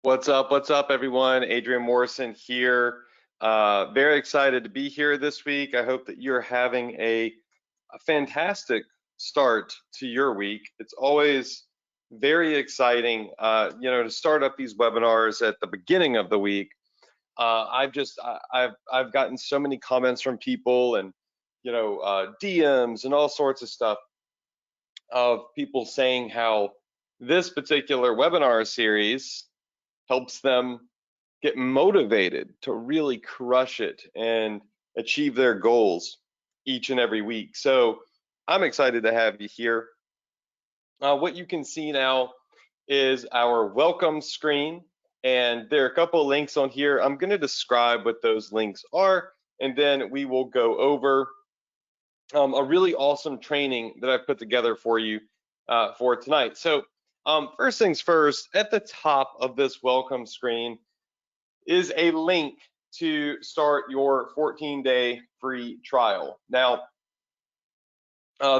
What's up, everyone? Adrian Morrison here. Very excited to be here this week. I hope that you're having a fantastic start to your week. It's always very exciting, to start up these webinars at the beginning of the week. I've gotten so many comments from people and DMs and all sorts of stuff of people saying how this particular webinar series helps them get motivated to really crush it and achieve their goals each and every week. So I'm excited to have you here. What you can see now is our welcome screen, and there are a couple of links on here. I'm going to describe what those links are, and then we will go over a really awesome training that I've put together for you for tonight. So first things first, at the top of this welcome screen is a link to start your 14-day free trial. Now,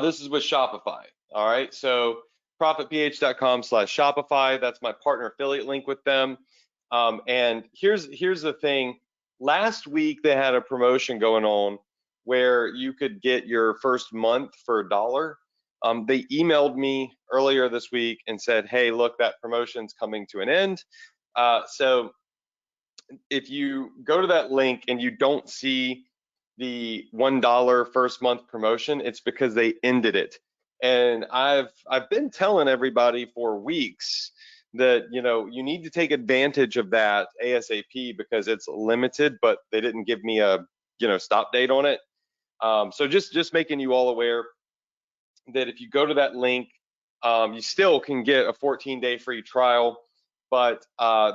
this is with Shopify. All right, so profitph.com/Shopify. That's my partner affiliate link with them. And here's the thing. Last week they had a promotion going on where you could get your first month for $1. They emailed me earlier this week and said, hey, look, that promotion's coming to an end. So if you go to that link and you don't see the $1 first month promotion, it's because they ended it. And I've been telling everybody for weeks that you need to take advantage of that ASAP because it's limited, but they didn't give me a stop date on it. So just making you all aware that if you go to that link, you still can get a 14-day free trial, but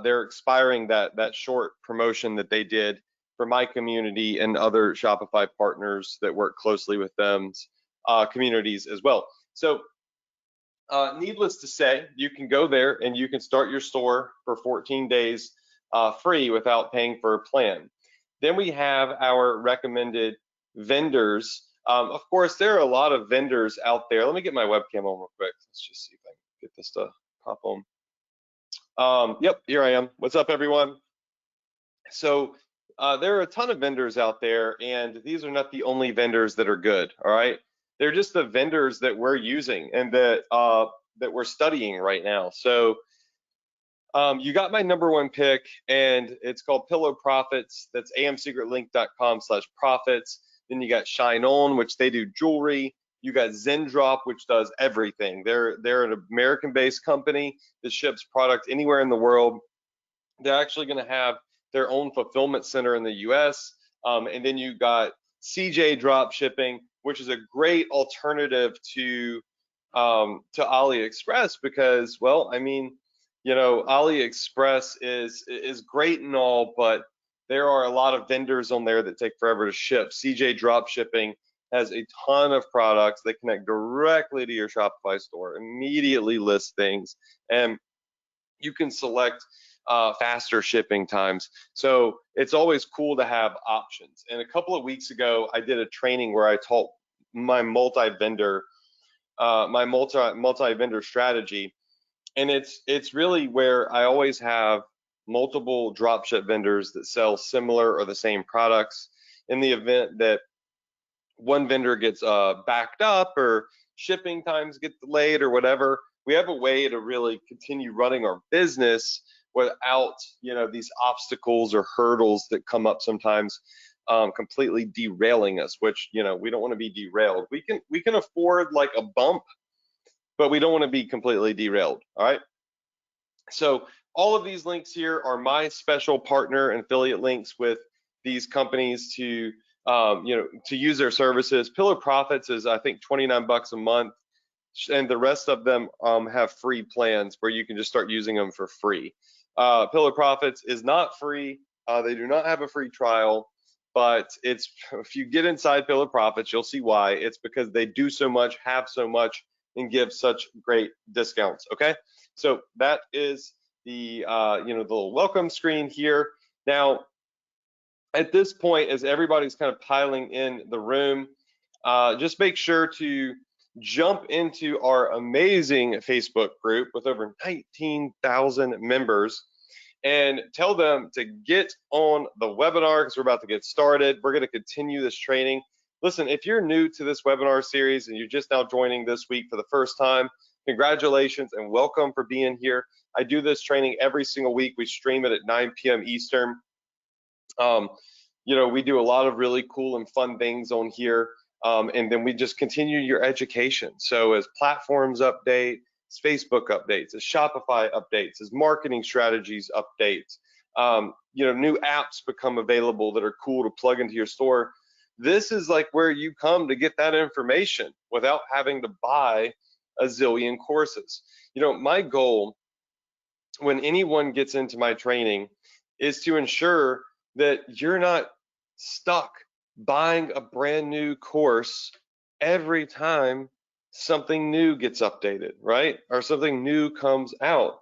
they're expiring that short promotion that they did for my community and other Shopify partners that work closely with them communities as well. So needless to say, you can go there and you can start your store for 14 days free without paying for a plan. Then we have our recommended vendors. Of course, there are a lot of vendors out there. Let me get my webcam on real quick. Let's just see if I can get this to pop on. Yep, here I am. What's up, everyone? So there are a ton of vendors out there, and these are not the only vendors that are good, all right? They're just the vendors that we're using and that we're studying right now. So you got my #1 pick, and it's called Pillow Profits. That's amsecretlink.com/profits. Then you got Shine On, which they do jewelry. You got Zendrop, which does everything. They're an American-based company that ships product anywhere in the world. They're actually going to have their own fulfillment center in the US. And then you got CJ Dropshipping, which is a great alternative to AliExpress because, well, I mean, AliExpress is great and all, but there are a lot of vendors on there that take forever to ship. CJ Dropshipping has a ton of products that connect directly to your Shopify store, immediately list things, and you can select faster shipping times. So it's always cool to have options. And a couple of weeks ago, I did a training where I taught my multi-vendor strategy. And it's really where I always have multiple dropship vendors that sell similar or the same products. In the event that one vendor gets backed up or shipping times get delayed or whatever, we have a way to really continue running our business without these obstacles or hurdles that come up sometimes, completely derailing us, which we don't want to be derailed. We can afford like a bump, but we don't want to be completely derailed. All right, so all of these links here are my special partner and affiliate links with these companies to use their services. Pillow Profits is, I think, 29 bucks a month, and the rest of them have free plans where you can just start using them for free. Pillow Profits is not free. They do not have a free trial, but if you get inside Pillow Profits, you'll see why. It's because they do so much, have so much, and give such great discounts. Okay, so that is the the little welcome screen here. Now, at this point, as everybody's kind of piling in the room, just make sure to jump into our amazing Facebook group with over 19,000 members. and tell them to get on the webinar because we're about to get started. We're going to continue this training. Listen, if you're new to this webinar series and you're just now joining this week for the first time, congratulations and welcome for being here. I do this training every single week. We stream it at 9 p.m. Eastern. We do a lot of really cool and fun things on here. And then we just continue your education. So as platforms update, as Facebook updates, as Shopify updates, as marketing strategies updates, new apps become available that are cool to plug into your store. This is like where you come to get that information without having to buy a zillion courses. My goal when anyone gets into my training is to ensure that you're not stuck buying a brand new course every time something new gets updated, right? Or something new comes out.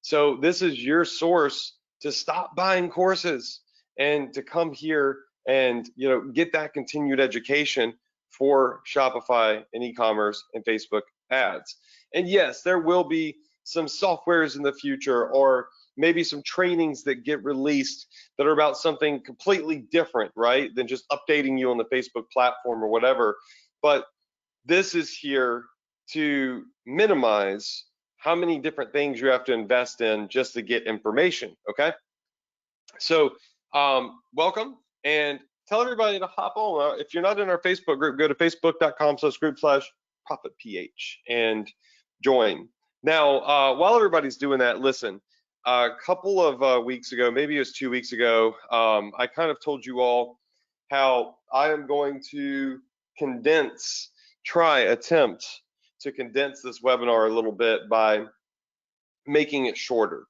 So this is your source to stop buying courses and to come here and get that continued education for Shopify and e-commerce and Facebook ads. And yes, there will be some softwares in the future or maybe some trainings that get released that are about something completely different, right, than just updating you on the Facebook platform or whatever. But this is here to minimize how many different things you have to invest in just to get information, okay? So welcome, and tell everybody to hop on. If you're not in our Facebook group, go to facebook.com/group/ProfitPH and join. Now, while everybody's doing that, listen, a couple of weeks ago, maybe it was 2 weeks ago, I kind of told you all how I am going to attempt to condense this webinar a little bit by making it shorter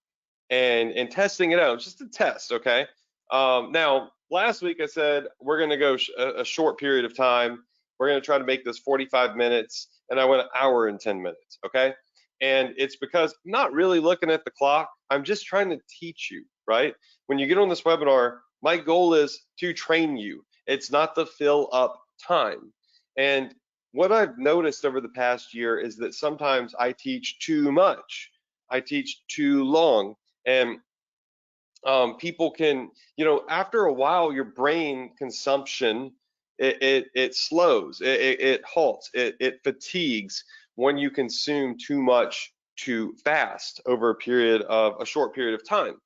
and testing it out, just a test, okay? Now, last week I said we're gonna go a short period of time. We're gonna try to make this 45 minutes, and I went an hour and 10 minutes, okay? And it's because I'm not really looking at the clock. I'm just trying to teach you, right? When you get on this webinar, my goal is to train you. It's not to fill up time. And what I've noticed over the past year is that sometimes I teach too much. I teach too long. And people can, after a while, your brain consumption, it slows, it halts, it fatigues when you consume too much too fast over a short period of time.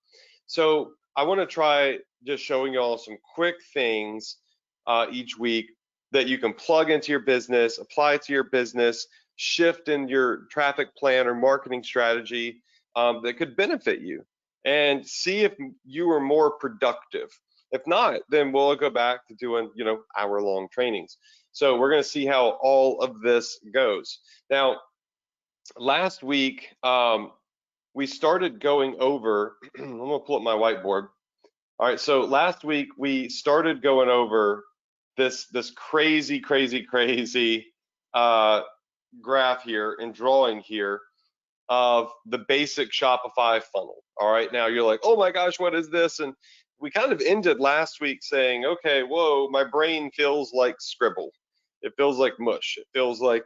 So I want to try just showing y'all some quick things each week that you can plug into your business, apply to your business, shift in your traffic plan or marketing strategy that could benefit you, and see if you are more productive. If not, then we'll go back to doing, hour-long trainings. So we're going to see how all of this goes. Now, last week, we started going over, I'm going to pull up my whiteboard. All right, so last week we started going over this crazy graph here and drawing here of the basic Shopify funnel. All right, now you're like, oh my gosh, what is this? And we kind of ended last week saying, okay, whoa, my brain feels like scribble. It feels like mush. It feels like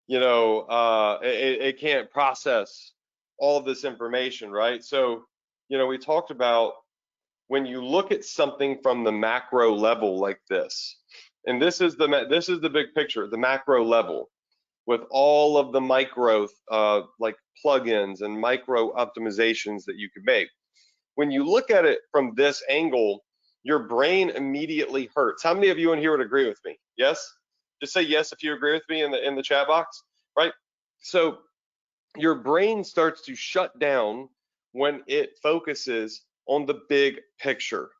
it can't process all of this information, right? So, we talked about when you look at something from the macro level like this, and this is the big picture, the macro level, with all of the micro like plugins and micro optimizations that you could make. When you look at it from this angle, your brain immediately hurts. How many of you in here would agree with me? Yes? Just say yes if you agree with me in the chat box, right? So your brain starts to shut down when it focuses on the big picture.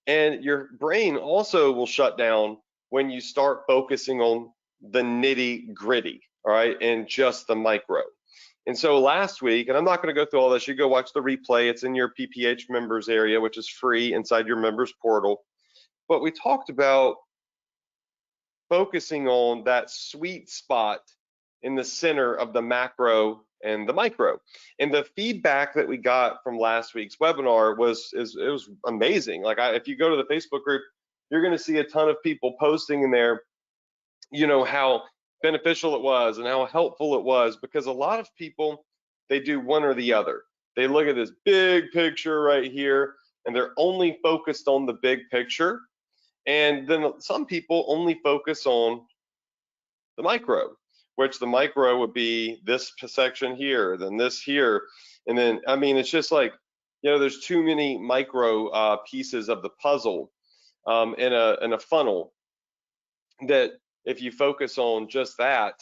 And your brain also will shut down when you start focusing on the nitty gritty, all right, and just the micro. And so last week, and I'm not going to go through all this, you go watch the replay. It's in your PPH members area, which is free inside your members portal. But we talked about focusing on that sweet spot in the center of the macro and the micro. And the feedback that we got from last week's webinar was amazing. Like if you go to the Facebook group, you're going to see a ton of people posting in there, how beneficial it was and how helpful it was, because a lot of people, they do one or the other. They look at this big picture right here, and they're only focused on the big picture. And then some people only focus on the micro, which the micro would be this section here, then this here. And then, I mean, it's just like, there's too many micro pieces of the puzzle in a funnel that if you focus on just that,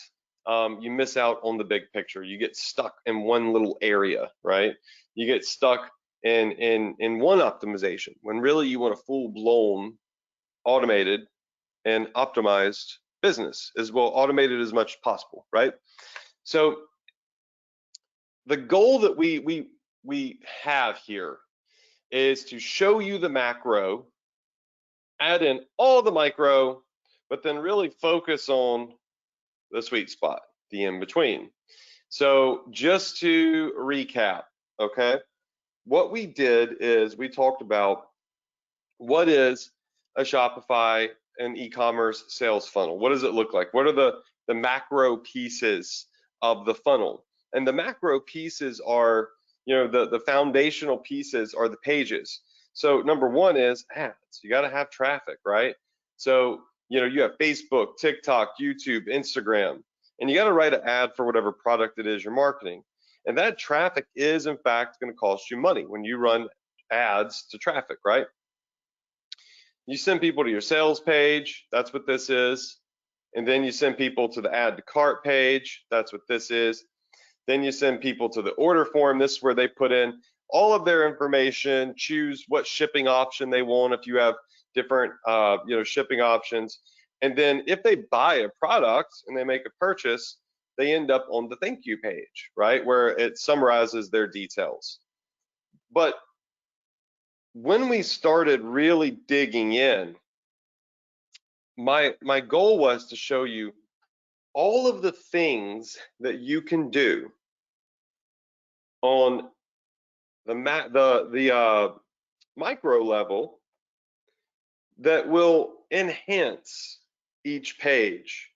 you miss out on the big picture. You get stuck in one little area, right? You get stuck in one optimization when really you want a full-blown automated and optimized business, as well automated as much as possible, right? So the goal that we have here is to show you the macro, add in all the micro, but then really focus on the sweet spot, the in between. So just to recap, okay, what we did is we talked about what is a Shopify and e-commerce sales funnel. What does it look like? What are the macro pieces of the funnel? And the macro pieces are, the foundational pieces are the pages. So number one is ads. You got to have traffic, right? So, you have Facebook, TikTok, YouTube, Instagram, and you got to write an ad for whatever product it is you're marketing. And that traffic is in fact going to cost you money when you run ads to traffic, right? You send people to your sales page, that's what this is. And then you send people to the add to cart page, that's what this is. Then you send people to the order form, this is where they put in all of their information, choose what shipping option they want if you have different shipping options. And then if they buy a product and they make a purchase, they end up on the thank you page, right? Where it summarizes their details. But when we started really digging in, my goal was to show you all of the things that you can do on the micro level that will enhance each page,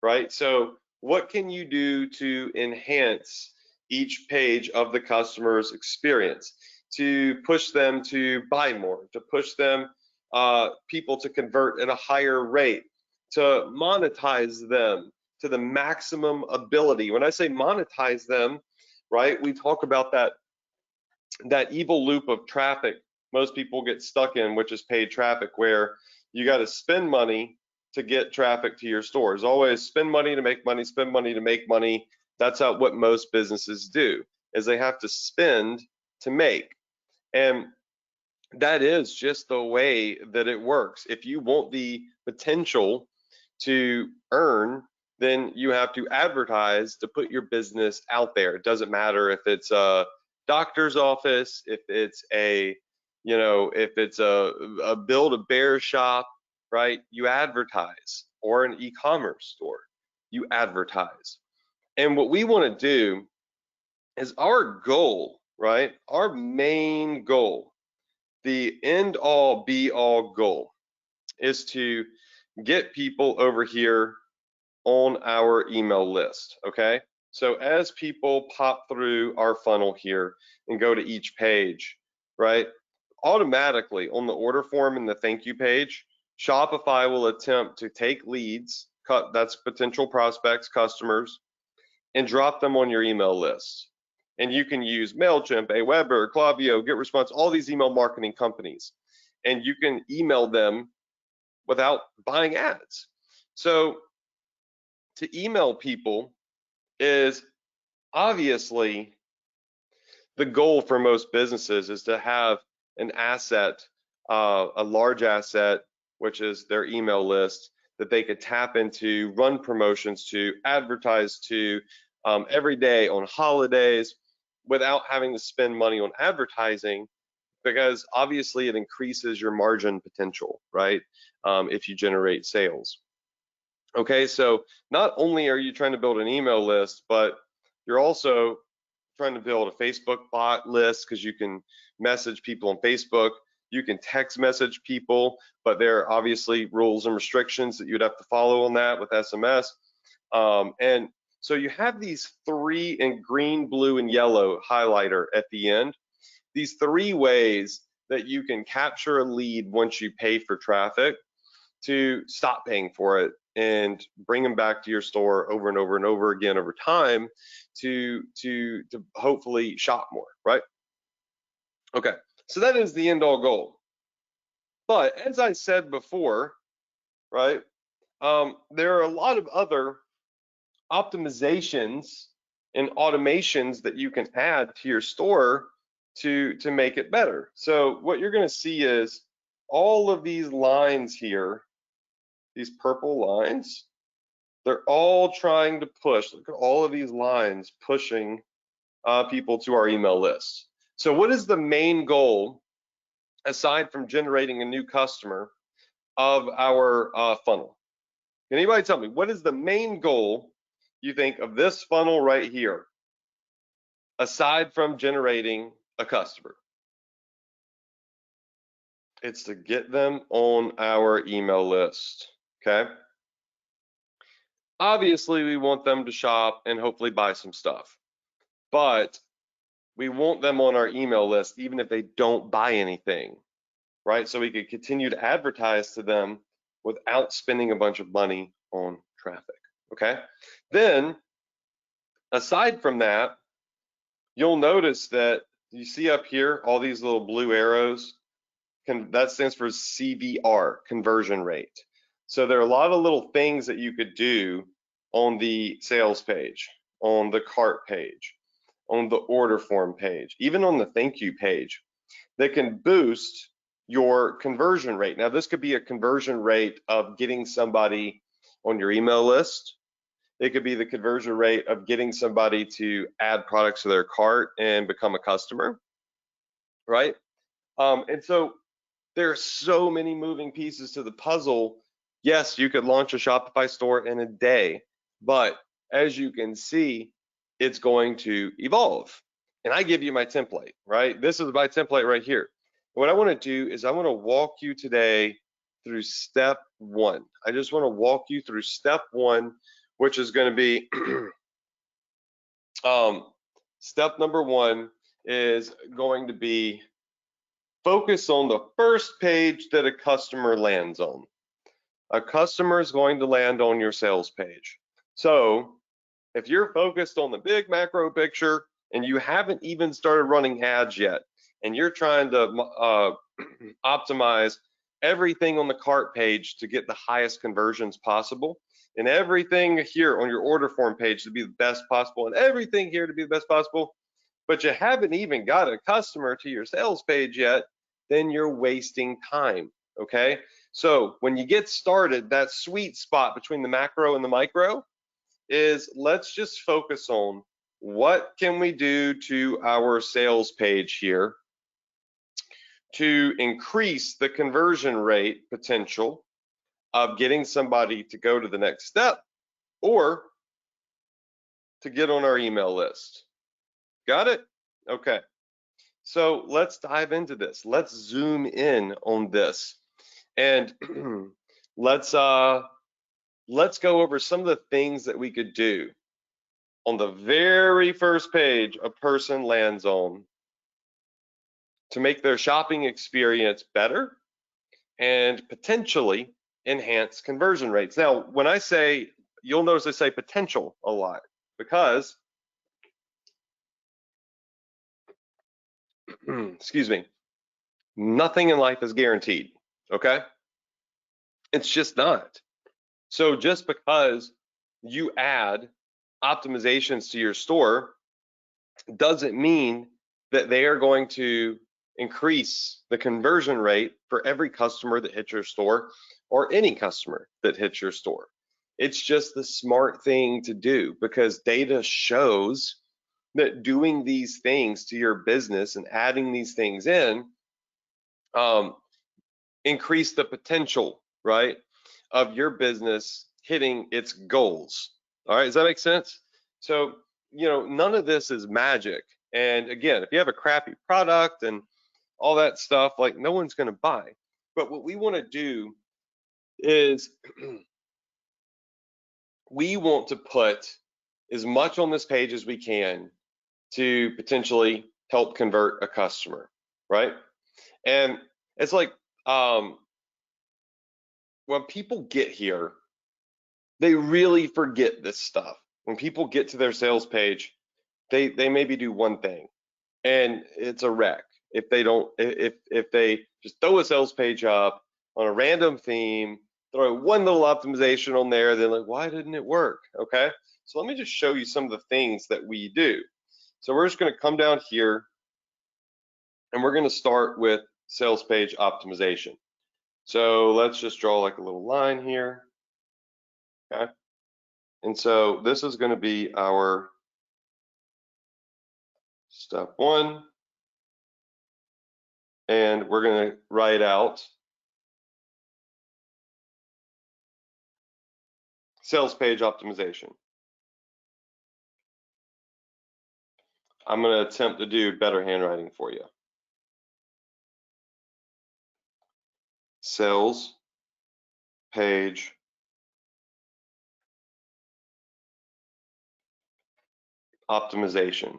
right? So what can you do to enhance each page of the customer's experience, to push them to buy more, to push them people to convert at a higher rate, to monetize them to the maximum ability? When I say monetize them, right, we talk about that evil loop of traffic most people get stuck in, which is paid traffic, where you got to spend money to get traffic to your stores. Always spend money to make money, spend money to make money. That's what most businesses do, is they have to spend to make. And that is just the way that it works. If you want the potential to earn, then you have to advertise to put your business out there. It doesn't matter if it's a doctor's office, if it's a Build-A-Bear shop, right? You advertise, or an e-commerce store, you advertise. And what we want to do is our goal, right? Our main goal, the end all be all goal, is to get people over here on our email list, okay? So as people pop through our funnel here and go to each page, right, automatically on the order form and the thank you page, Shopify will attempt to take leads, that's potential prospects, customers, and drop them on your email list. And you can use MailChimp, Aweber, Klaviyo, GetResponse, all these email marketing companies, and you can email them without buying ads. So to email people is obviously the goal for most businesses, is to have an asset, a large asset, which is their email list, that they could tap into, run promotions to, advertise to every day on holidays without having to spend money on advertising, because obviously it increases your margin potential, right? If you generate sales. Okay, so not only are you trying to build an email list, but you're also trying to build a Facebook bot list, because you can message people on Facebook. You can text message people, but there are obviously rules and restrictions that you'd have to follow on that with SMS. And So you have these three in green, blue, and yellow highlighter at the end. These three ways that you can capture a lead once you pay for traffic to stop paying for it and bring them back to your store over and over and over again over time to hopefully shop more, right? Okay, so that is the end all goal. But as I said before, right, there are a lot of other optimizations and automations that you can add to your store to make it better. So what you're going to see is all of these lines here, these purple lines, they're all trying to push. Look at all of these lines pushing people to our email list. So what is the main goal, aside from generating a new customer, of our funnel? Can anybody tell me, what is the main goal you think of this funnel right here, aside from generating a customer? It's to get them on our email list, okay? Obviously, we want them to shop and hopefully buy some stuff, but we want them on our email list even if they don't buy anything, right? So we could continue to advertise to them without spending a bunch of money on traffic, okay? Then, aside from that, you'll notice that you see up here all these little blue arrows. That stands for CVR, conversion rate. So there are a lot of little things that you could do on the sales page, on the cart page, on the order form page, even on the thank you page, that can boost your conversion rate. Now, this could be a conversion rate of getting somebody on your email list. It could be the conversion rate of getting somebody to add products to their cart and become a customer, right? And so there are so many moving pieces to the puzzle. Yes, you could launch a Shopify store in a day, but as you can see, it's going to evolve. And I give you my template, right? This is my template right here. What I want to do is I want to walk you today through step one. I just want to walk you through step one, which is going to be step number one is going to be focus on the first page that a customer lands on. A customer is going to land on your sales page. So if you're focused on the big macro picture and you haven't even started running ads yet, and you're trying to optimize everything on the cart page to get the highest conversions possible, and everything here on your order form page to be the best possible, and everything here to be the best possible, but you haven't even got a customer to your sales page yet, then you're wasting time, okay? So when you get started, that sweet spot between the macro and the micro is, let's just focus on what can we do to our sales page here to increase the conversion rate potential of getting somebody to go to the next step or to get on our email list. Got it? Okay. So let's dive into this. Let's zoom in on this, and let's go over some of the things that we could do on the very first page a person lands on to make their shopping experience better and potentially enhance conversion rates. Now, when I say, you'll notice I say potential a lot because excuse me, nothing in life is guaranteed, okay? It's just not. So just because you add optimizations to your store doesn't mean that they are going to increase the conversion rate for every customer that hits your store or any customer that hits your store. It's just the smart thing to do because data shows that doing these things to your business and adding these things in increase the potential, right, of your business hitting its goals. All right, does that make sense? So, none of this is magic. And again, if you have a crappy product and all that stuff, like, no one's going to buy. But what we want to do is we want to put as much on this page as we can to potentially help convert a customer, right? And it's like when people get here, they really forget this stuff. When people get to their sales page, they maybe do one thing and it's a wreck if they don't, if they just throw a sales page up on a random theme, throw one little optimization on there, they're like, why didn't it work? Okay, so let me just show you some of the things that we do. So we're just going to come down here and we're going to start with sales page optimization. So let's just draw like a little line here. Okay, and so this is going to be our step one, and we're going to write out sales page optimization. I'm going to attempt to do better handwriting for you. Sales page optimization.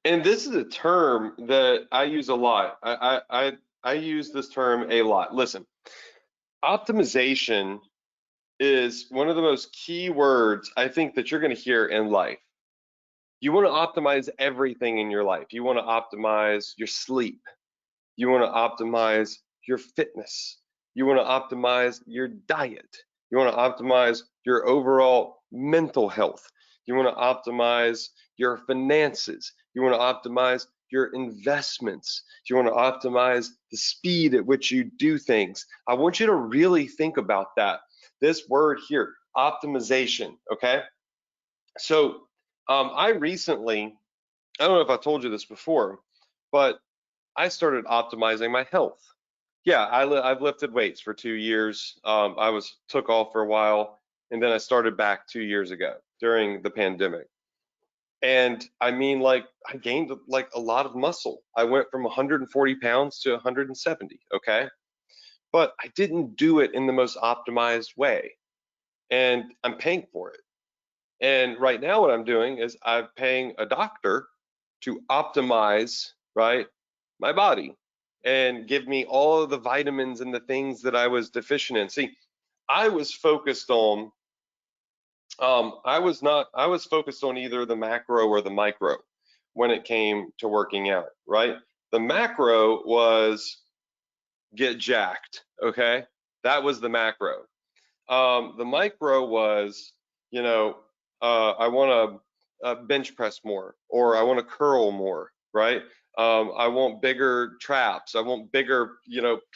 And this is a term that I use a lot. I use this term a lot. Listen, optimization is one of the most key words I think that you're going to hear in life. You want to optimize everything in your life. You want to optimize your sleep. You want to optimize your fitness. You want to optimize your diet. You want to optimize your overall mental health. You want to optimize your finances. You want to optimize your investments. You want to optimize the speed at which you do things. I want you to really think about that. This word here, optimization, okay? So I recently, I don't know if I told you this before, but I started optimizing my health. Yeah, I've lifted weights for 2 years. I took off for a while, and then I started back 2 years ago during the pandemic. And I mean, like, I gained like a lot of muscle. I went from 140 pounds to 170. Okay, but I didn't do it in the most optimized way, and I'm paying for it. And right now, what I'm doing is I'm paying a doctor to optimize, right, my body and give me all of the vitamins and the things that I was deficient in. See, I was focused on, I was focused on either the macro or the micro when it came to working out, right? The macro was get jacked, okay? That was the macro. The micro was, you know, I want to bench press more, or I want to curl more, right? I want bigger traps. I want bigger,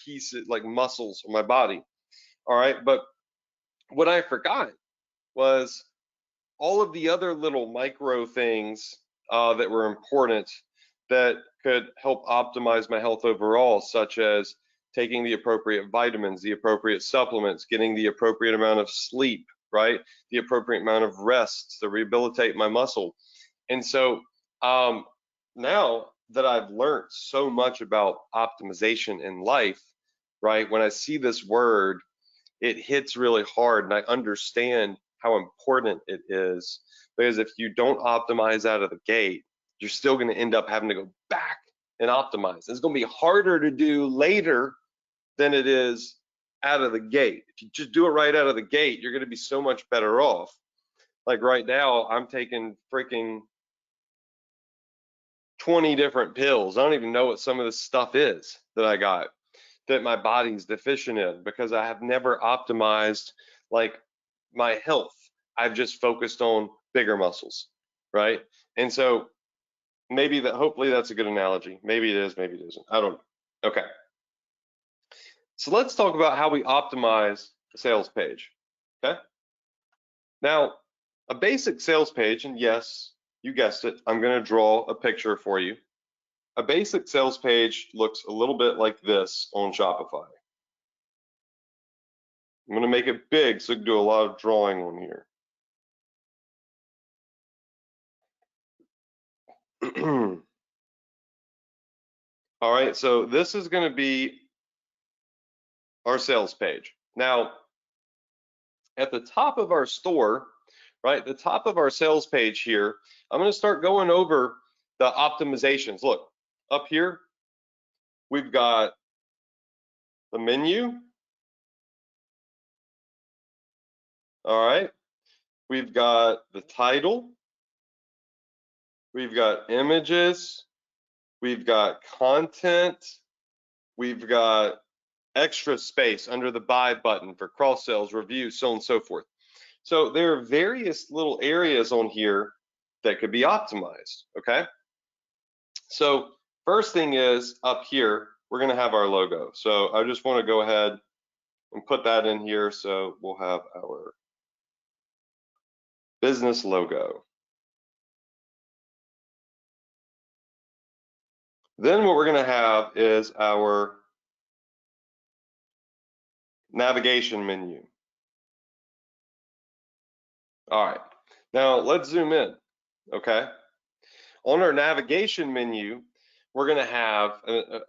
pieces like muscles on my body. All right. But what I forgot was all of the other little micro things that were important that could help optimize my health overall, such as taking the appropriate vitamins, the appropriate supplements, getting the appropriate amount of sleep, right? The appropriate amount of rest to rehabilitate my muscle. And so now that I've learned so much about optimization in life, right? When I see this word, it hits really hard, and I understand how important it is, because if you don't optimize out of the gate, you're still going to end up having to go back and optimize. It's going to be harder to do later than it is out of the gate. If you just do it right out of the gate, you're going to be so much better off. Like right now, I'm taking freaking 20 different pills. I don't even know what some of this stuff is that I got that my body's deficient in, because I have never optimized like my health. I've just focused on bigger muscles, right? And so hopefully that's a good analogy. Maybe it is, maybe it isn't. I don't know. Okay. So let's talk about how we optimize a sales page. Okay. Now, a basic sales page, and yes, you guessed it, I'm going to draw a picture for you. A basic sales page looks a little bit like this on Shopify. I'm going to make it big so you can do a lot of drawing on here. All right, so this is going to be our sales page. Now, at the top of our store, right, the top of our sales page here, I'm going to start going over the optimizations. Look, up here, we've got the menu. All right. We've got the title. We've got images. We've got content. We've got extra space under the buy button for cross sales, reviews, so on and so forth. So there are various little areas on here that could be optimized, okay? So first thing is up here, we're gonna have our logo. So I just wanna go ahead and put that in here. So we'll have our business logo. Then what we're gonna have is our navigation menu. All right, now let's zoom in, okay? On our navigation menu, we're gonna have,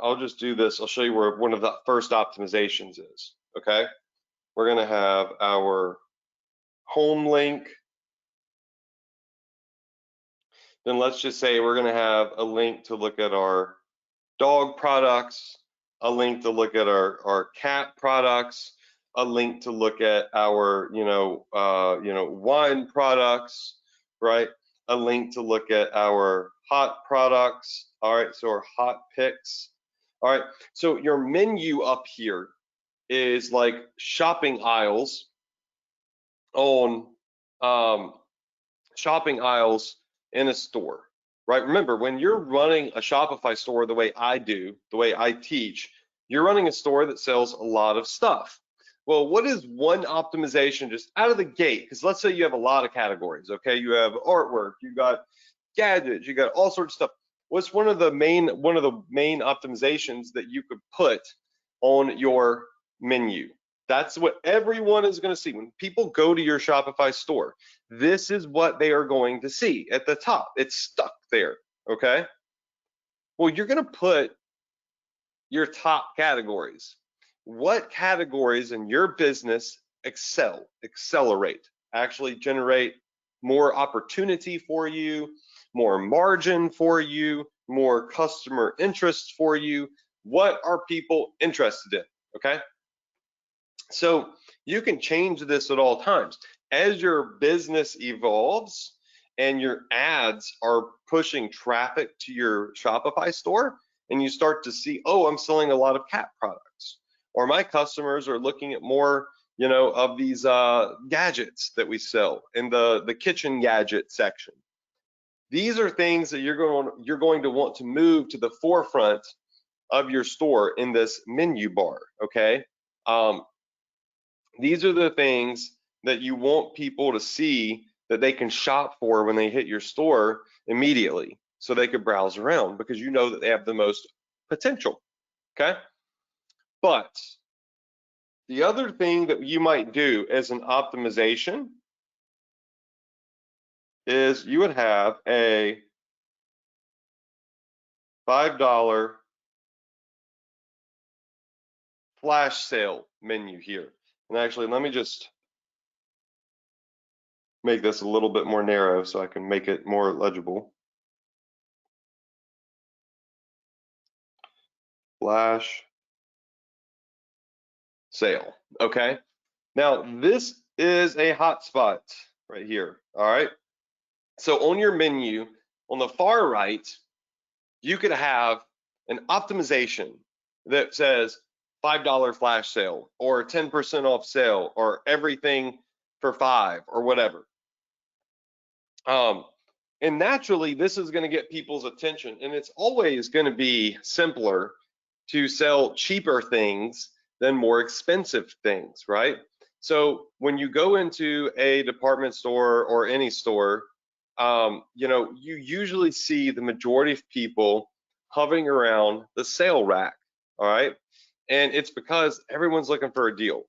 I'll just do this, I'll show you where one of the first optimizations is, okay? We're gonna have our home link. Then let's just say we're gonna have a link to look at our dog products, a link to look at our cat products, a link to look at our, wine products, right? A link to look at our hot products, all right, so our hot picks, all right. So your menu up here is like shopping aisles on shopping aisles in a store, right? Remember, when you're running a Shopify store the way I do, the way I teach, you're running a store that sells a lot of stuff. Well, what is one optimization just out of the gate? Because let's say you have a lot of categories, okay? You have artwork, you got gadgets, you got all sorts of stuff. What's one of the main optimizations that you could put on your menu? That's what everyone is going to see when people go to your Shopify store. This is what they are going to see at the top. It's stuck there, okay? Well, you're going to put your top categories. What categories in your business accelerate, actually generate more opportunity for you, more margin for you, more customer interest for you? What are people interested in, okay? So you can change this at all times. As your business evolves and your ads are pushing traffic to your Shopify store, and you start to see, oh, I'm selling a lot of cat products, or my customers are looking at more, of these gadgets that we sell in the kitchen gadget section. These are things that you're going to want to move to the forefront of your store in this menu bar, okay? These are the things that you want people to see that they can shop for when they hit your store immediately, so they could browse around because you know that they have the most potential, okay? But the other thing that you might do as an optimization is you would have a $5 flash sale menu here. And actually, let me just make this a little bit more narrow so I can make it more legible. Flash sale, okay? Now, this is a hotspot right here, all right? So on your menu, on the far right, you could have an optimization that says $5 flash sale or 10% off sale or everything for $5 or whatever. And naturally, this is going to get people's attention, and it's always going to be simpler to sell cheaper things than more expensive things, right? So when you go into a department store or any store, you usually see the majority of people hovering around the sale rack, all right? And it's because everyone's looking for a deal.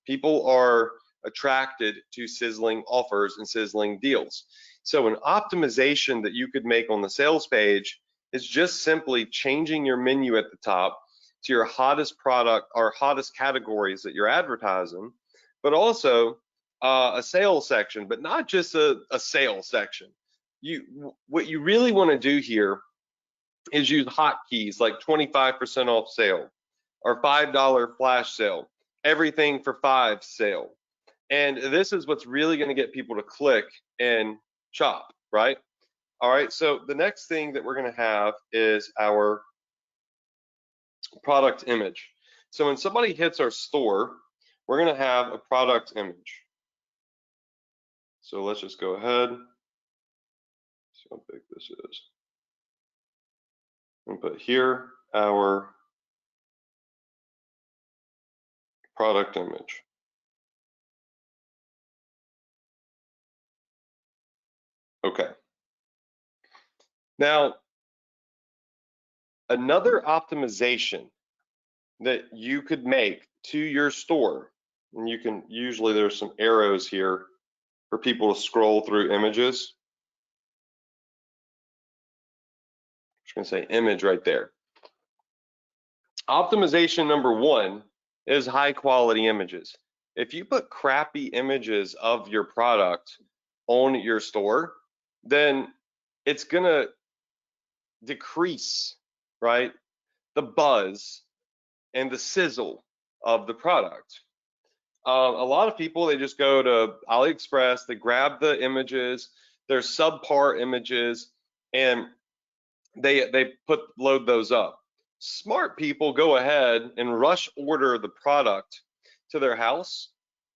People are attracted to sizzling offers and sizzling deals. So an optimization that you could make on the sales page is just simply changing your menu at the top to your hottest product or hottest categories that you're advertising, but also a sales section, but not just a sales section. What you really want to do here is use hotkeys like 25% off sale or $5 flash sale, everything for $5 sale. And this is what's really going to get people to click and shop, right? All right, so the next thing that we're going to have is our product image. So when somebody hits our store, we're going to have a product image. So let's just go ahead. See how big this is. And put here our product image. Okay. Now, another optimization that you could make to your store, and you can usually there's some arrows here for people to scroll through images. I'm just going to say image right there. Optimization number one is high quality images. If you put crappy images of your product on your store, then it's going to decrease, right, the buzz and the sizzle of the product. A lot of people, they just go to AliExpress, they grab the images, they're subpar images, and they load those up. Smart people go ahead and rush order the product to their house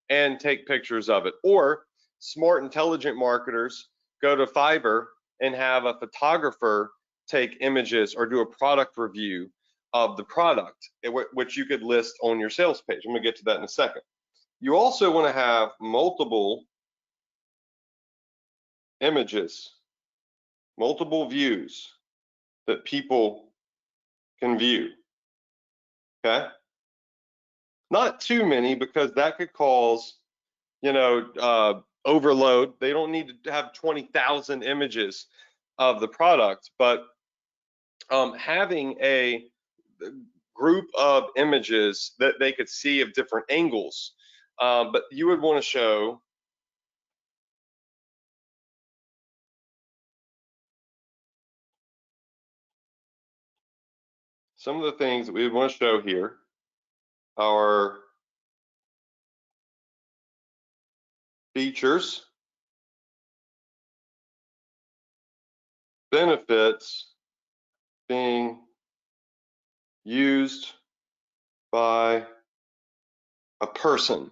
and take pictures of it. Or smart, intelligent marketers go to Fiverr and have a photographer take images or do a product review of the product, which you could list on your sales page. I'm gonna get to that in a second. You also wanna have multiple images, multiple views that people can view, okay? Not too many, because that could cause, overload. They don't need to have 20,000 images of the product, but having a group of images that they could see of different angles, but you would want to show some of the things that we would want to show here are features, benefits being used by a person.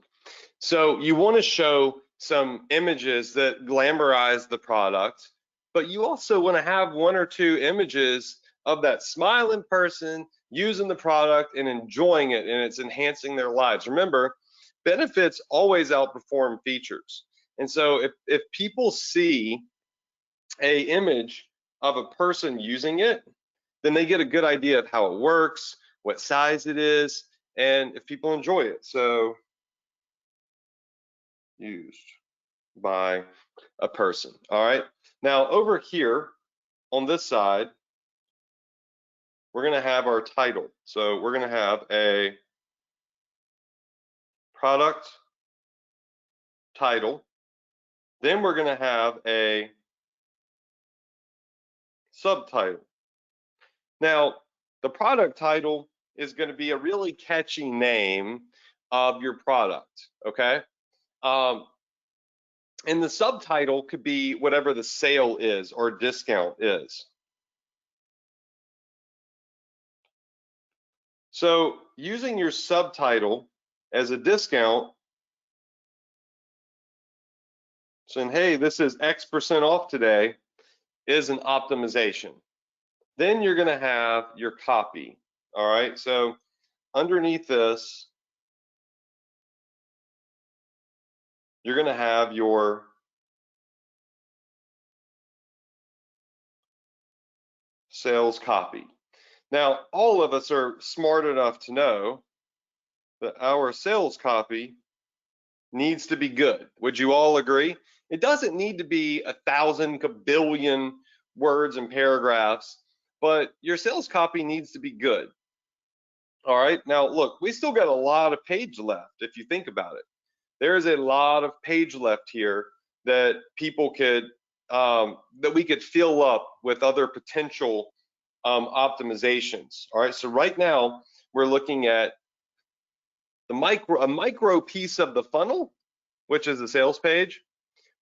So you want to show some images that glamorize the product, but you also want to have one or two images of that smiling person using the product and enjoying it, and it's enhancing their lives. Remember, benefits always outperform features. And so if people see a image of a person using it, then they get a good idea of how it works, what size it is, and if people enjoy it. So used by a person. All right. Now over here on this side, we're going to have our title. So we're going to have a product title. Then we're going to have a subtitle. Now, the product title is going to be a really catchy name of your product, okay? And the subtitle could be whatever the sale is or discount is. So using your subtitle as a discount, saying, hey, this is X% off today, is an optimization. Then you're going to have your copy. All right. So underneath this, you're going to have your sales copy. Now, all of us are smart enough to know that our sales copy needs to be good. Would you all agree? It doesn't need to be 1,000 billion words and paragraphs, but your sales copy needs to be good. All right. Now, look, we still got a lot of page left if you think about it. there is a lot of page left here that people could, that we could fill up with other potential optimizations. All right, so right now we're looking at a micro piece of the funnel, which is the sales page,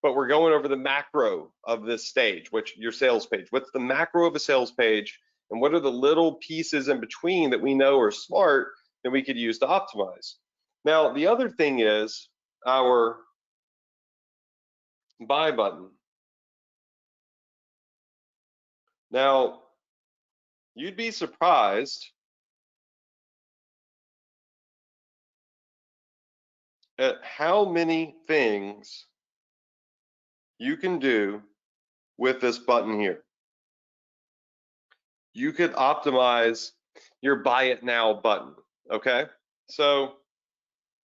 but we're going over the macro of this stage, which your sales page. What's the macro of a sales page, and what are the little pieces in between that we know are smart that we could use to optimize? Now, the other thing is our buy button. Now, you'd be surprised at how many things you can do with this button here. You could optimize your buy it now button, okay? So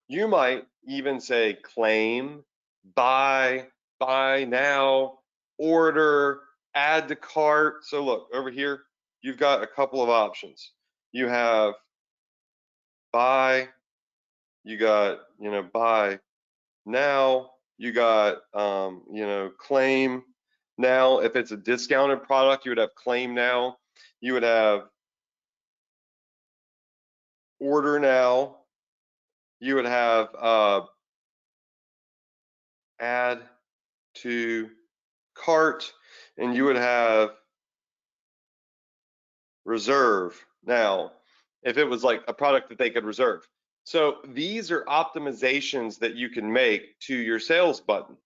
you might even say claim, buy now, order, add to cart. So look, over here, you've got a couple of options. You have buy, you got, buy now, you got, claim now. If it's a discounted product, you would have claim now. You would have order now. You would have add to cart, and you would have reserve now, if it was like a product that they could reserve. So these are optimizations that you can make to your sales button.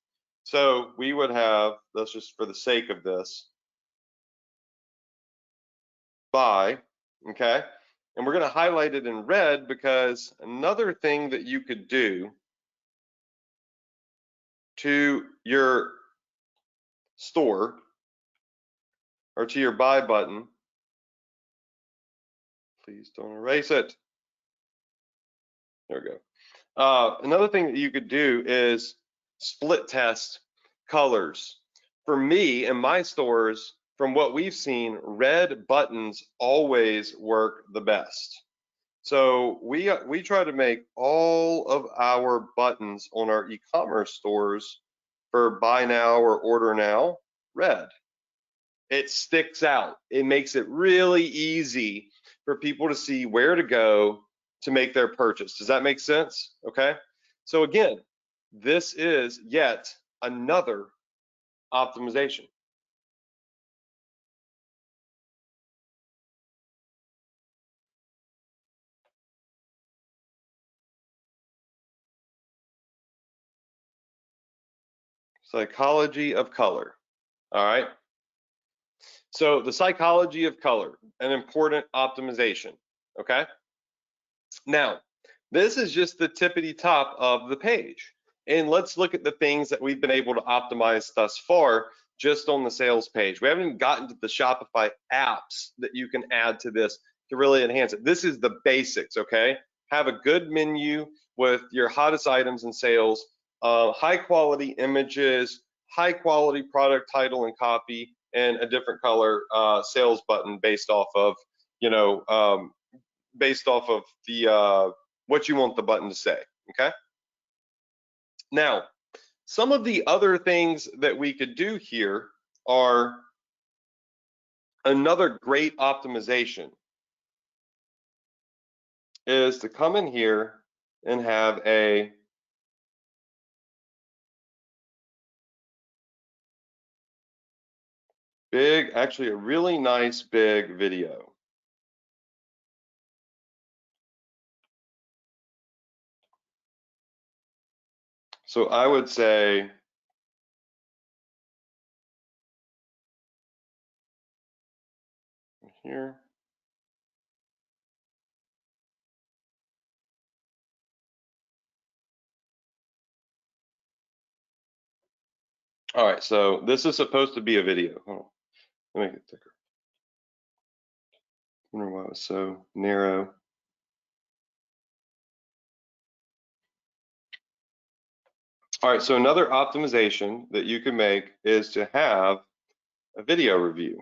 So we would have, let's just for the sake of this, buy, okay? And we're going to highlight it in red because another thing that you could do to your store or to your buy button, please don't erase it. There we go. Another thing that you could do is split test colors. For me in my stores, from what we've seen, red buttons always work the best. So we try to make all of our buttons on our e-commerce stores for buy now or order now red. It sticks out. It makes it really easy for people to see where to go to make their purchase. Does that make sense? Okay. So again, this is yet another optimization. Psychology of color. All right. So the psychology of color, an important optimization. Okay. Now, this is just the tippity top of the page. And let's look at the things that we've been able to optimize thus far just on the sales page. We haven't even gotten to the Shopify apps that you can add to this to really enhance it. This is the basics, okay? Have a good menu with your hottest items and sales, high quality images, high quality product title and copy, and a different color sales button based off of, based off of the what you want the button to say, okay? Now, some of the other things that we could do here are another great optimization is to come in here and have a big, actually a really nice big video. So I would say here. All right, so this is supposed to be a video. Hold on, let me make it thicker. I wonder why it was so narrow. All right, so another optimization that you can make is to have a video review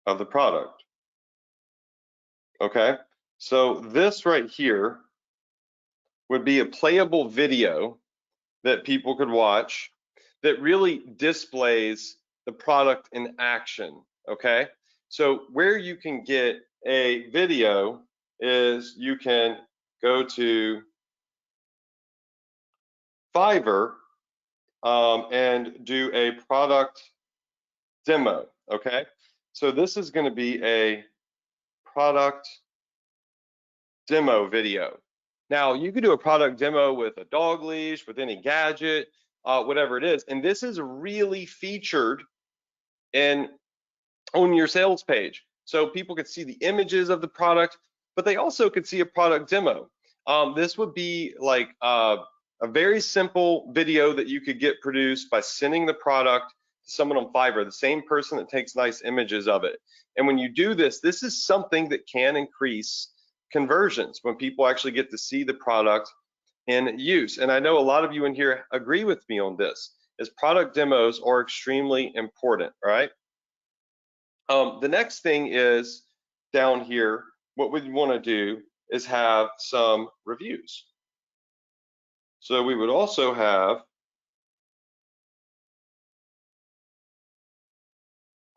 of the product. Okay, so this right here would be a playable video that people could watch that really displays the product in action, okay? So where you can get a video is you can go to Fiverr and do a product demo, okay? So this is going to be a product demo video. Now, you could do a product demo with a dog leash, with any gadget, whatever it is. And this is really featured in on your sales page. So people could see the images of the product, but they also could see a product demo. This would be like a very simple video that you could get produced by sending the product to someone on Fiverr, the same person that takes nice images of it. And when you do this, this is something that can increase conversions when people actually get to see the product in use. And I know a lot of you in here agree with me on this, is product demos are extremely important, right? The next thing is down here, what we want to do is have some reviews. So we would also have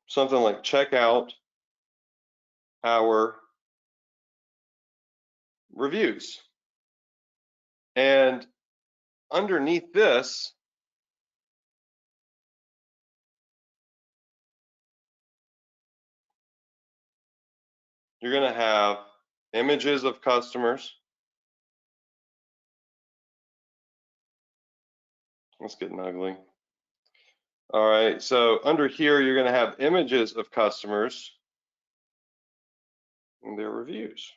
something like check out our reviews. And underneath this, you're going to have images of customers. It's getting ugly. All right, so under here, you're going to have images of customers and their reviews.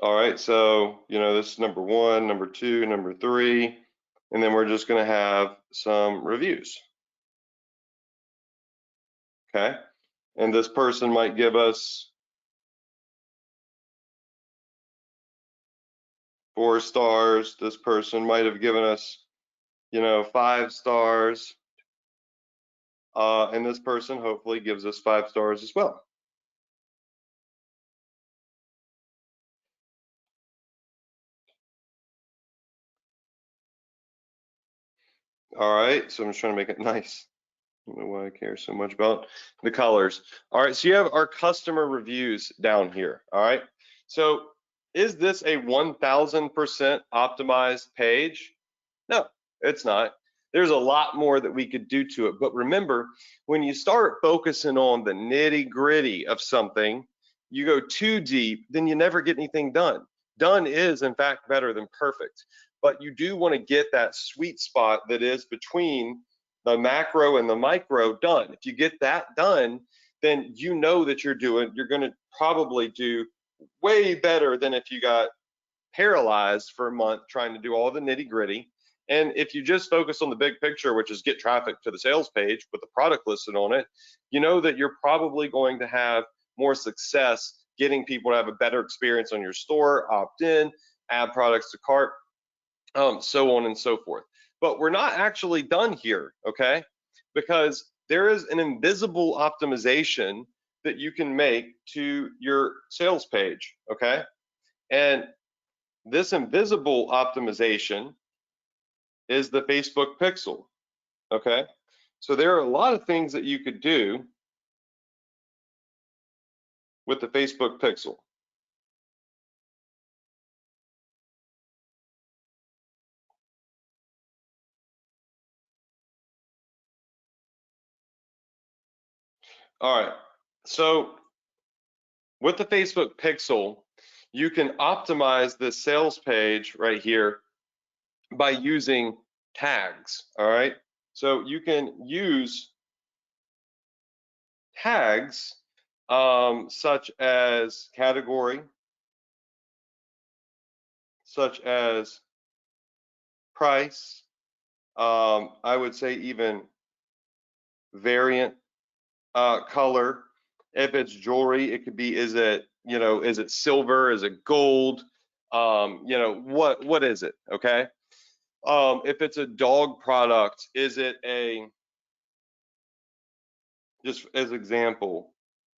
All right, so, you know, this is number 1, number 2, number 3, and then we're just going to have some reviews. Okay, and this person might give us 4 stars. This person might have given us, you know, 5 stars. And this person hopefully gives us 5 stars as well. All right, so I'm just trying to make it nice. I don't know why I care so much about the colors. All right, so you have our customer reviews down here. All right, so is this a 1000% optimized page? No, it's not. There's a lot more that we could do to it. But remember, when you start focusing on the nitty gritty of something, you go too deep, then you never get anything done. Done is, in fact, better than perfect. But you do want to get that sweet spot that is between the macro and the micro done. If you get that done, then you know that you're going to probably do way better than if you got paralyzed for a month trying to do all the nitty gritty. And if you just focus on the big picture, which is get traffic to the sales page with the product listed on it, you know that you're probably going to have more success getting people to have a better experience on your store, opt in, add products to cart, so on and so forth. But we're not actually done here, okay? Because there is an invisible optimization that you can make to your sales page, okay? And this invisible optimization is the Facebook pixel, okay? So there are a lot of things that you could do with the Facebook pixel. All right, so with the Facebook pixel, you can optimize this sales page right here by using tags, all right? So you can use tags such as category, such as price, I would say even variant, color. If it's jewelry, it could be, is it, you know, is it silver, is it gold, you know, what is it, okay? If it's a dog product, is it a, just as example,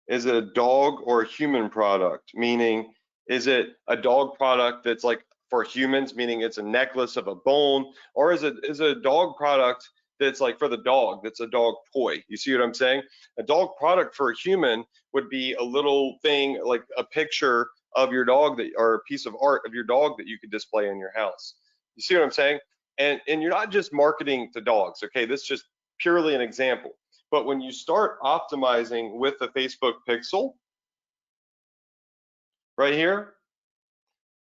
Is it a dog or a human product? Meaning, is it a dog product that's like for humans, meaning it's a necklace of a bone, or is it a dog product that's like for the dog, that's a dog toy? You see what I'm saying? A dog product for a human would be a little thing like a picture of your dog that, or a piece of art of your dog that you could display in your house. You see what I'm saying? And you're not just marketing to dogs, okay? This is just purely an example. But when you start optimizing with the Facebook pixel right here,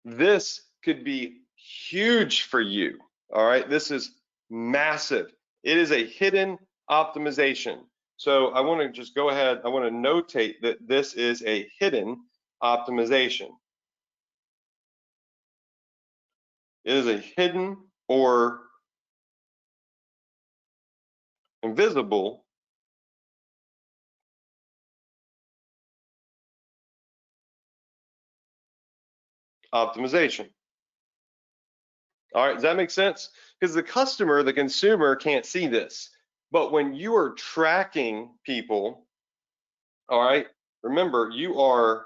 this could be huge for you. All right, this is massive. It is a hidden optimization. So I want to just go ahead, I want to notate that this is a hidden optimization. It is a hidden or invisible optimization. All right, does that make sense? Because the customer, the consumer can't see this. But when you are tracking people, all right, remember you are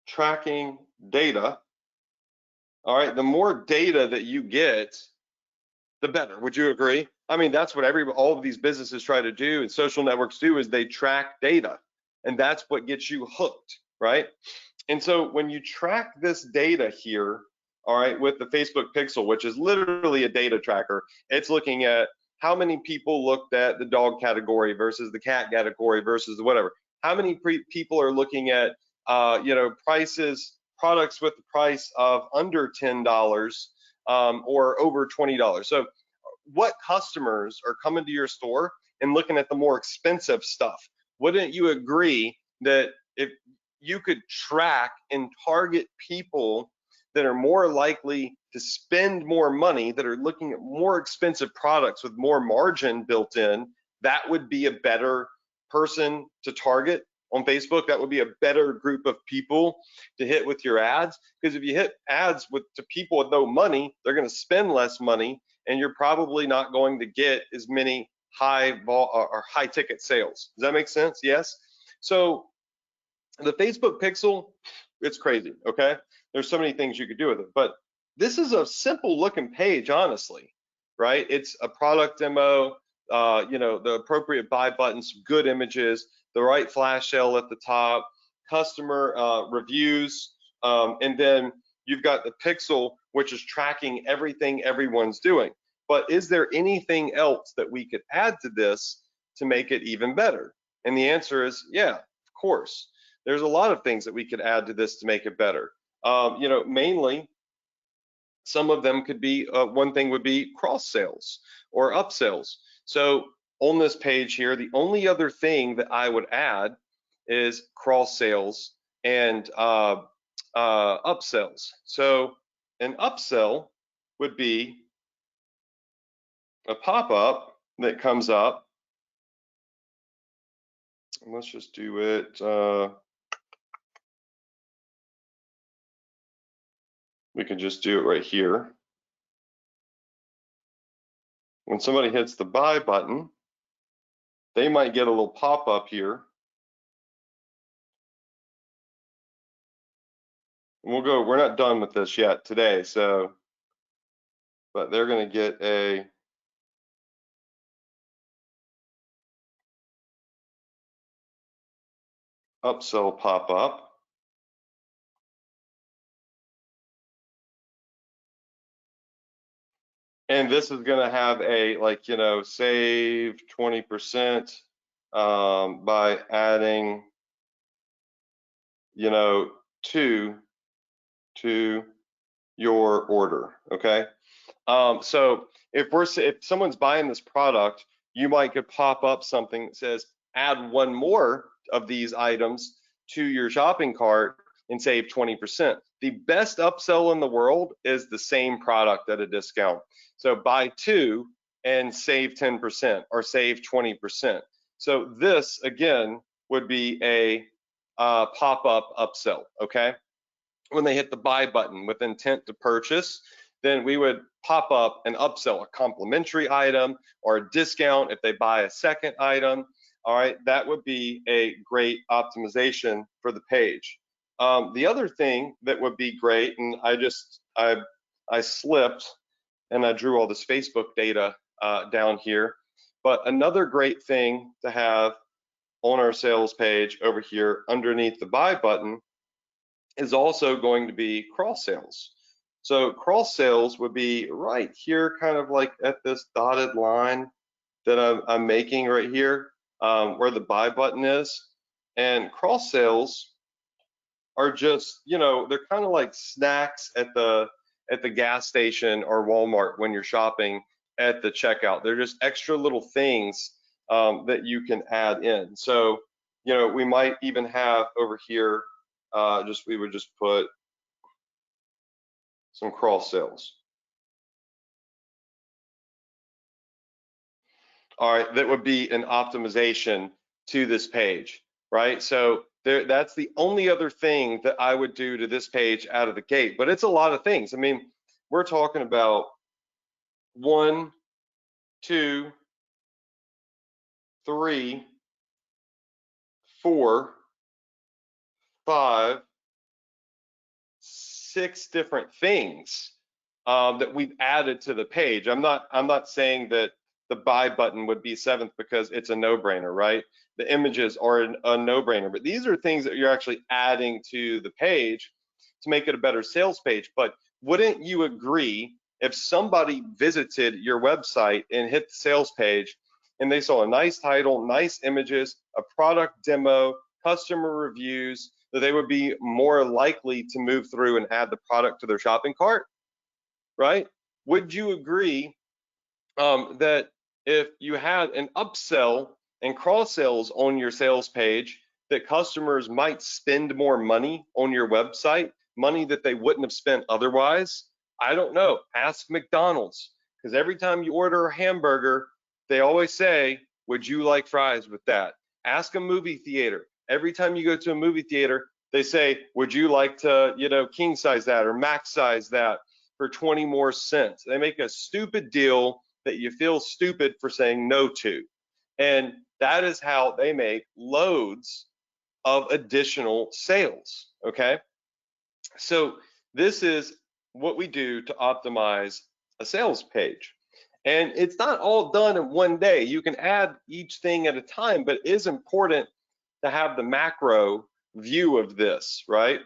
tracking data. All right, the more data that you get, the better. Would you agree? I mean, that's what all of these businesses try to do and social networks do, is they track data. And that's what gets you hooked, right? And so when you track this data here, all right, with the Facebook pixel, which is literally a data tracker, it's looking at how many people looked at the dog category versus the cat category versus whatever. How many people are looking at, prices, products with the price of under $10 or over $20. So what customers are coming to your store and looking at the more expensive stuff? Wouldn't you agree that if you could track and target people that are more likely to spend more money, that are looking at more expensive products with more margin built in, that would be a better person to target on Facebook? That would be a better group of people to hit with your ads. Because if you hit ads to people with no money, they're going to spend less money, and you're probably not going to get as many high ticket sales. Does that make sense? Yes. So the Facebook pixel, it's crazy, okay? There's so many things you could do with it, but this is a simple looking page, honestly, right? It's a product demo, the appropriate buy buttons, good images, the right flash sale at the top, customer reviews, and then you've got the pixel, which is tracking everything everyone's doing. But is there anything else that we could add to this to make it even better? And the answer is, yeah, of course. There's a lot of things that we could add to this to make it better. Mainly, some of them could be, one thing would be cross sales or upsells. So on this page here, the only other thing that I would add is cross sales and upsells. So an upsell would be a pop-up that comes up. Let's just do it. We can just do it right here. When somebody hits the buy button, they might get a little pop-up here. And we're not done with this yet today, but they're gonna get a upsell pop-up. And this is gonna have a, save 20% by adding, to your order, okay? So if someone's buying this product, you might could pop up something that says, add one more of these items to your shopping cart and save 20%. The best upsell in the world is the same product at a discount. So buy two and save 10% or save 20%. So this, again, would be a pop-up upsell, okay? When they hit the buy button with intent to purchase, then we would pop up and upsell a complimentary item or a discount if they buy a second item. all right, that would be a great optimization for the page. The other thing that would be great, and I slipped and I drew all this Facebook data down here, but another great thing to have on our sales page over here underneath the buy button is also going to be cross sales. So cross sales would be right here, kind of like at this dotted line that I'm making right here, where the buy button is. And cross sales are just, you know, they're kind of like snacks at the gas station or Walmart when you're shopping at the checkout. They're just extra little things that you can add in. So, you know, we might even have over here, we would just put some cross sales. All right, that would be an optimization to this page, right? So that's the only other thing that I would do to this page out of the gate, but it's a lot of things. I mean, we're talking about 1, 2, 3, 4, 5, 6 different things that we've added to the page. I'm not saying that the buy button would be 7th because it's a no-brainer, right? The images are a no-brainer, but these are things that you're actually adding to the page to make it a better sales page. But wouldn't you agree if somebody visited your website and hit the sales page and they saw a nice title, nice images, a product demo, customer reviews, that they would be more likely to move through and add the product to their shopping cart, right? Would you agree that if you had an upsell and cross sales on your sales page, that customers might spend more money on your website, money that they wouldn't have spent otherwise? I don't know. Ask McDonald's, because every time you order a hamburger, they always say, would you like fries with that? Ask a movie theater. Every time you go to a movie theater, they say, would you like to, you know, king size that or max size that for 20 more cents? They make a stupid deal that you feel stupid for saying no to. And that is how they make loads of additional sales, okay? So this is what we do to optimize a sales page. And it's not all done in one day. You can add each thing at a time, but it is important to have the macro view of this, right?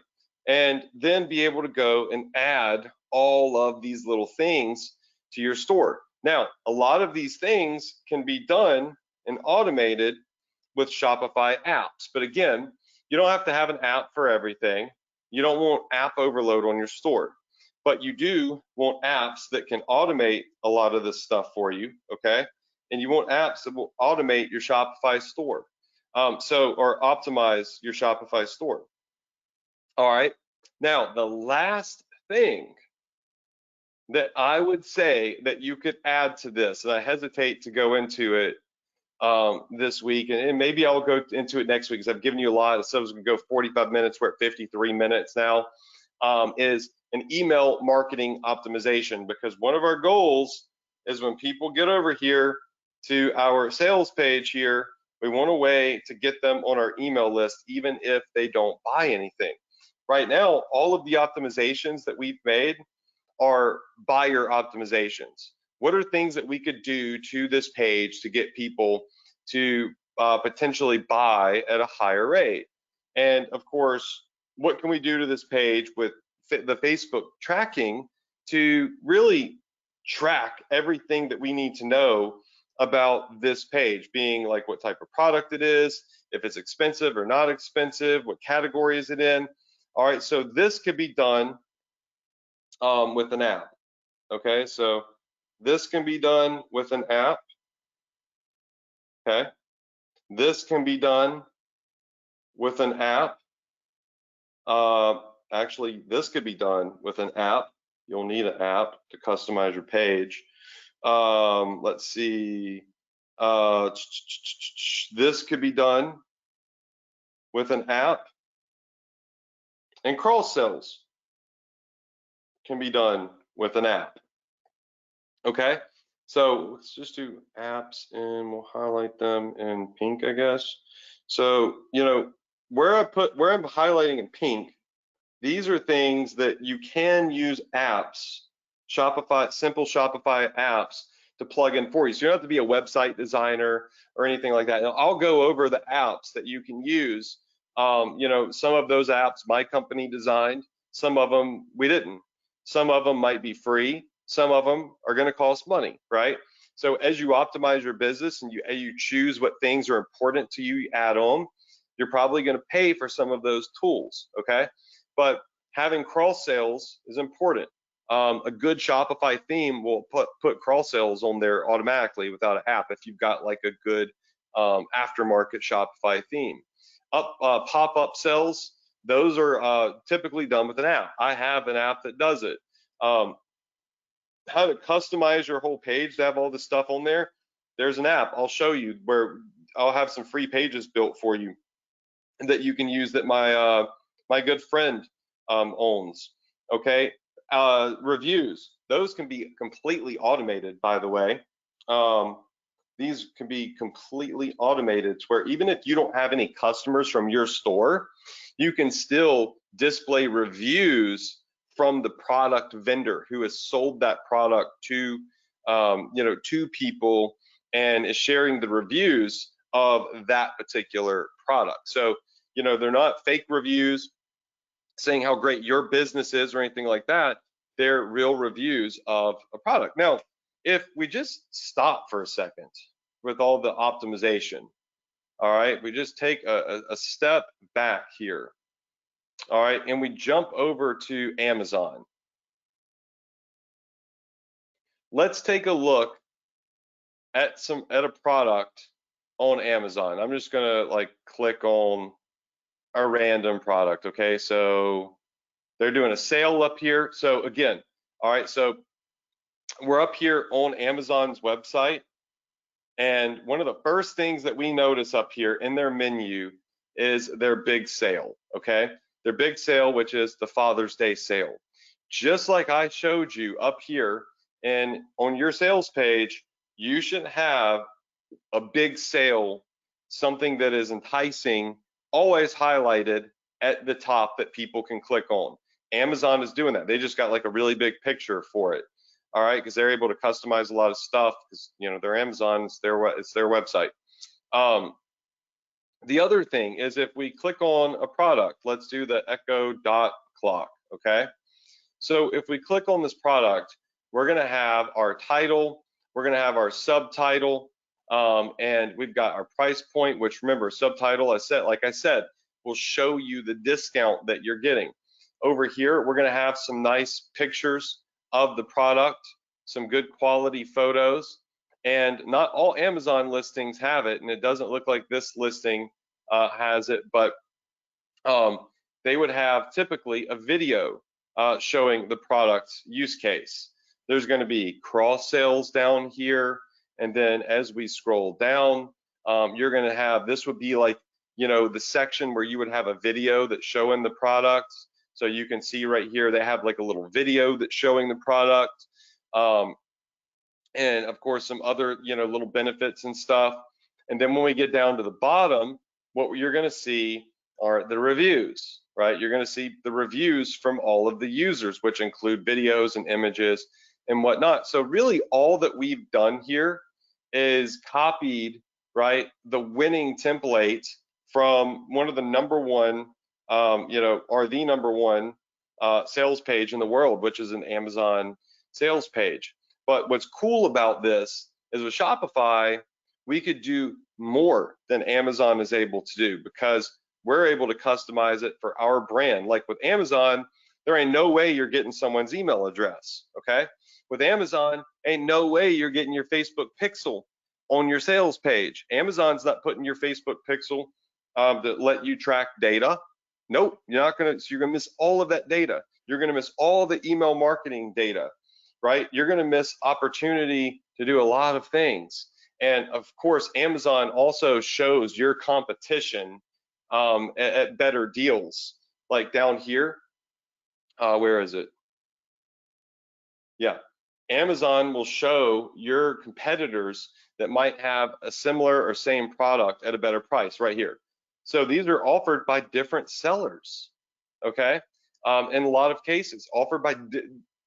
And then be able to go and add all of these little things to your store. Now, a lot of these things can be done and automated with Shopify apps. But again, you don't have to have an app for everything. You don't want app overload on your store, but you do want apps that can automate a lot of this stuff for you, okay? And you want apps that will automate your Shopify store. Or optimize your Shopify store. All right. Now, the last thing that I would say that you could add to this, and I hesitate to go into it this week, and maybe I'll go into it next week because I've given you a lot. So I was going to go 45 minutes. We're at 53 minutes now. Is an email marketing optimization, because one of our goals is when people get over here to our sales page here, we want a way to get them on our email list, even if they don't buy anything. Right now, all of the optimizations that we've made are buyer optimizations. What are things that we could do to this page to get people to potentially buy at a higher rate? And of course, what can we do to this page with the Facebook tracking to really track everything that we need to know about this page, being like what type of product it is, if it's expensive or not expensive, what category is it in? All right, so this could be done with an app. Okay, so this can be done with an app. Okay, this can be done with an app. Actually, this could be done with an app. You'll need an app to customize your page. Let's see. This could be done with an app, and cross sells can be done with an app. Okay, So let's just do apps and we'll highlight them in pink, I guess. So, you know, where I'm highlighting in pink, these are things that you can use apps, Shopify, simple Shopify apps to plug in for you. So you don't have to be a website designer or anything like that. Now, I'll go over the apps that you can use. You know, some of those apps my company designed, some of them we didn't. Some of them might be free. Some of them are going to cost money, right? So as you optimize your business and you choose what things are important to you, you add on, you're probably going to pay for some of those tools, okay? But having cross sales is important. A good Shopify theme will put cross sales on there automatically without an app if you've got like a good aftermarket Shopify theme. Pop-up sales, those are typically done with an app. I have an app that does it. How to customize your whole page to have all this stuff on there, there's an app I'll show you where I'll have some free pages built for you that you can use that my good friend owns. Okay, reviews, those can be completely automated, by the way. These can be completely automated to where even if you don't have any customers from your store, you can still display reviews from the product vendor who has sold that product to you know, to people and is sharing the reviews of that particular product. So, you know, they're not fake reviews saying how great your business is or anything like that. They're real reviews of a product. Now, if we just stop for a second with all the optimization, all right, we just take a step back here, all right, and we jump over to Amazon. Let's take a look at a product on Amazon. I'm just gonna like click on a random product, okay? So they're doing a sale up here. So again, all right, so we're up here on Amazon's website, and one of the first things that we notice up here in their menu is their big sale, okay? Their big sale, which is the Father's Day sale. Just like I showed you up here and on your sales page, you should have a big sale, something that is enticing, always highlighted at the top that people can click on. Amazon is doing that. They just got like a really big picture for it. All right, because they're able to customize a lot of stuff because, you know, they're Amazon, it's their website. The other thing is if we click on a product, let's do the Echo Dot Clock, okay? So if we click on this product, we're gonna have our title, we're gonna have our subtitle, and we've got our price point, which remember, subtitle, like I said, will show you the discount that you're getting. Over here, we're gonna have some nice pictures of the product, some good quality photos, and not all Amazon listings have it, and it doesn't look like this listing has it, but they would have typically a video showing the product's use case. There's going to be cross sales down here, and then as we scroll down, you're going to have, this would be like, you know, the section where you would have a video that's showing the products. So you can see right here, they have like a little video that's showing the product. And of course, some other, you know, little benefits and stuff. And then when we get down to the bottom, what you're going to see are the reviews, right? You're going to see the reviews from all of the users, which include videos and images and whatnot. So really all that we've done here is copied, right, the winning template from one of the number one, you know, or the number one sales page in the world, which is an Amazon sales page. But what's cool about this is with Shopify, we could do more than Amazon is able to do because we're able to customize it for our brand. Like with Amazon, there ain't no way you're getting someone's email address, okay? With Amazon, ain't no way you're getting your Facebook pixel on your sales page. Amazon's not putting your Facebook pixel to let you track data. Nope, you're gonna miss all of that data. You're gonna miss all the email marketing data, right? You're gonna miss opportunity to do a lot of things. And of course, Amazon also shows your competition at better deals. Like down here, where is it? Yeah, Amazon will show your competitors that might have a similar or same product at a better price right here. So these are offered by different sellers, okay? In a lot of cases, offered by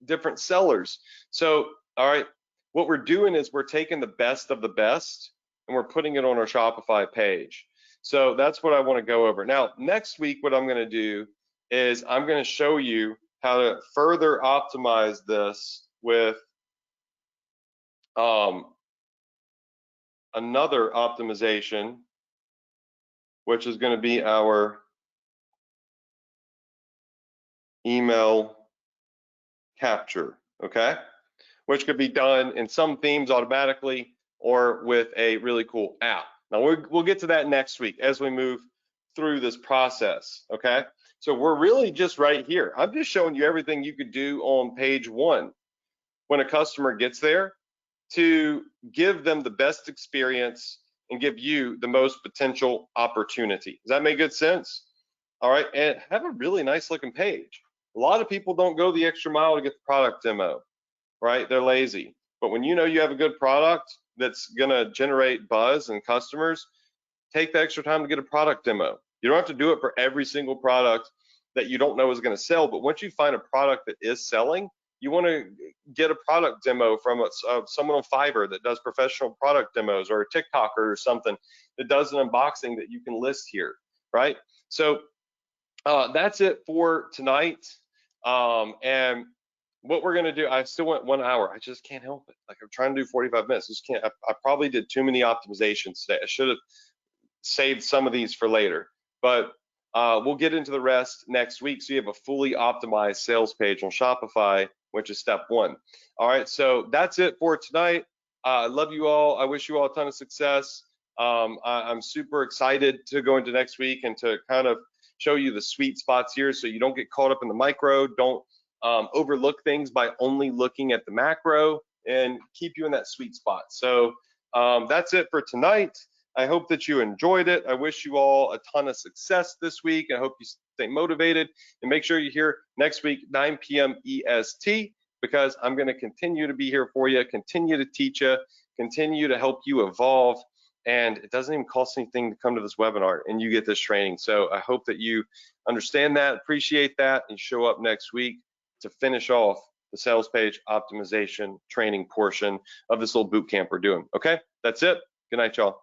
different sellers. So, all right, what we're doing is we're taking the best of the best and we're putting it on our Shopify page. So that's what I want to go over. Now, next week, what I'm going to do is I'm going to show you how to further optimize this with another optimization, which is going to be our email capture, okay? Which could be done in some themes automatically or with a really cool app. Now we'll get to that next week as we move through this process, okay? So we're really just right here. I'm just showing you everything you could do on page 1 when a customer gets there to give them the best experience and give you the most potential opportunity. Does that make good sense? All right, and have a really nice looking page. A lot of people don't go the extra mile to get the product demo, right? They're lazy. But when you know you have a good product that's gonna generate buzz and customers, take the extra time to get a product demo. You don't have to do it for every single product that you don't know is gonna sell, but once you find a product that is selling, you wanna get a product demo from someone on Fiverr that does professional product demos, or a TikToker or something that does an unboxing that you can list here, right? So that's it for tonight. And what we're gonna do, I still went 1 hour. I just can't help it. Like, I'm trying to do 45 minutes. Just can't. I probably did too many optimizations today. I should have saved some of these for later, but we'll get into the rest next week. So you have a fully optimized sales page on Shopify, which is step 1. All right, so that's it for tonight. I love you all. I wish you all a ton of success. I'm super excited to go into next week and to kind of show you the sweet spots here so you don't get caught up in the micro. Don't overlook things by only looking at the macro, and keep you in that sweet spot. So that's it for tonight. I hope that you enjoyed it. I wish you all a ton of success this week. I hope you stay motivated, and make sure you're here next week, 9 p.m. EST, because I'm going to continue to be here for you, continue to teach you, continue to help you evolve. And it doesn't even cost anything to come to this webinar and you get this training. So I hope that you understand that, appreciate that, and show up next week to finish off the sales page optimization training portion of this little boot camp we're doing. Okay, that's it. Good night, y'all.